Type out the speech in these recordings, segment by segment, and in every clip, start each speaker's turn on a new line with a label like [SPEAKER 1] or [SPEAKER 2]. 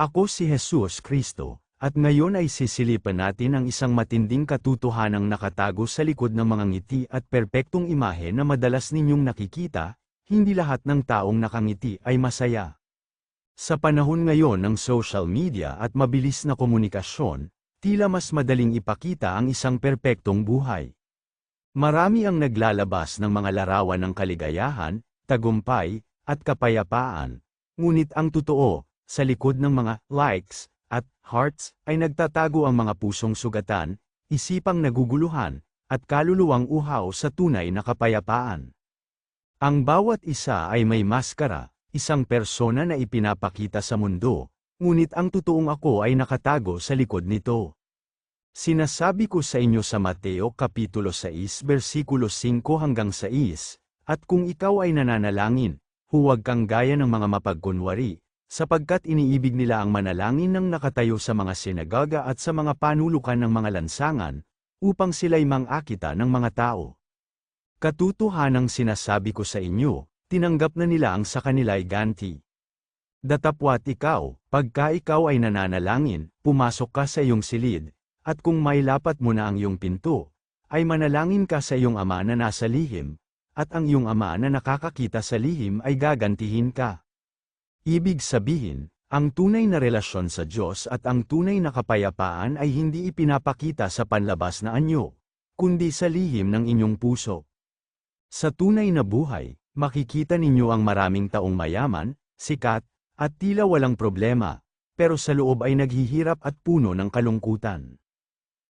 [SPEAKER 1] Ako si Jesus Kristo, at ngayon ay sisilipan natin ang isang matinding katotohanang nakatago sa likod ng mga ngiti at perpektong imahe na madalas ninyong nakikita. Hindi lahat ng taong nakangiti ay masaya. Sa panahon ngayon ng social media at mabilis na komunikasyon, tila mas madaling ipakita ang isang perpektong buhay. Marami ang naglalabas ng mga larawan ng kaligayahan, tagumpay, at kapayapaan. Ngunit ang totoo, sa likod ng mga likes at hearts ay nagtatago ang mga pusong sugatan, isipang naguguluhan, at kaluluwang uhaw sa tunay na kapayapaan. Ang bawat isa ay may maskara, isang persona na ipinapakita sa mundo, ngunit ang totoong ako ay nakatago sa likod nito. Sinasabi ko sa inyo sa Mateo Kapitulo 6 versikulo 5 hanggang 6, at kung ikaw ay nananalangin, huwag kang gaya ng mga mapagkunwari, sapagkat iniibig nila ang manalangin ng nakatayo sa mga sinagoga at sa mga panulukan ng mga lansangan, upang sila'y mangakita ng mga tao. Katotohanang sinasabi ko sa inyo, tinanggap na nila ang sa kanila'y ganti. Datapwat ikaw, pagka ikaw ay nananalangin, pumasok ka sa iyong silid, at kung mailapat mo na ang iyong pinto, ay manalangin ka sa iyong ama na nasa lihim, at ang iyong ama na nakakakita sa lihim ay gagantihin ka. Ibig sabihin, ang tunay na relasyon sa Diyos at ang tunay na kapayapaan ay hindi ipinapakita sa panlabas na anyo, kundi sa lihim ng inyong puso. Sa tunay na buhay, makikita ninyo ang maraming taong mayaman, sikat, at tila walang problema, pero sa loob ay naghihirap at puno ng kalungkutan.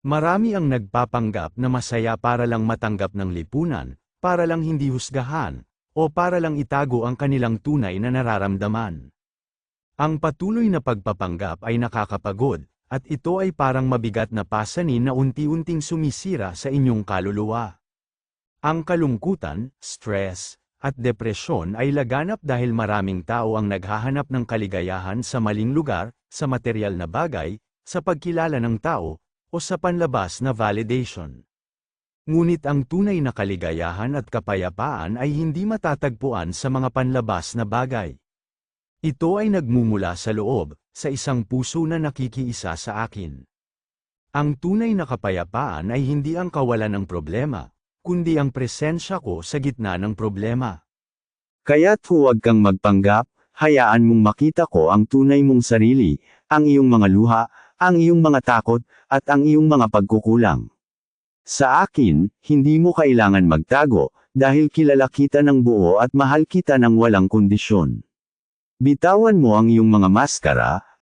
[SPEAKER 1] Marami ang nagpapanggap na masaya para lang matanggap ng lipunan, para lang hindi husgahan, o para lang itago ang kanilang tunay na nararamdaman. Ang patuloy na pagpapanggap ay nakakapagod, at ito ay parang mabigat na pasanin na unti-unting sumisira sa inyong kaluluwa. Ang kalungkutan, stress, at depresyon ay laganap dahil maraming tao ang naghahanap ng kaligayahan sa maling lugar, sa materyal na bagay, sa pagkilala ng tao, o sa panlabas na validation. Ngunit ang tunay na kaligayahan at kapayapaan ay hindi matatagpuan sa mga panlabas na bagay. Ito ay nagmumula sa loob, sa isang puso na nakikiisa sa akin. Ang tunay na kapayapaan ay hindi ang kawalan ng problema, kundi ang presensya ko sa gitna ng problema. Kaya't huwag kang magpanggap, hayaan mong makita ko ang tunay mong sarili, ang iyong mga luha, ang iyong mga takot, at ang iyong mga pagkukulang. Sa akin, hindi mo kailangan magtago, dahil kilala kita ng buo at mahal kita ng walang kondisyon. Bitawan mo ang iyong mga maskara,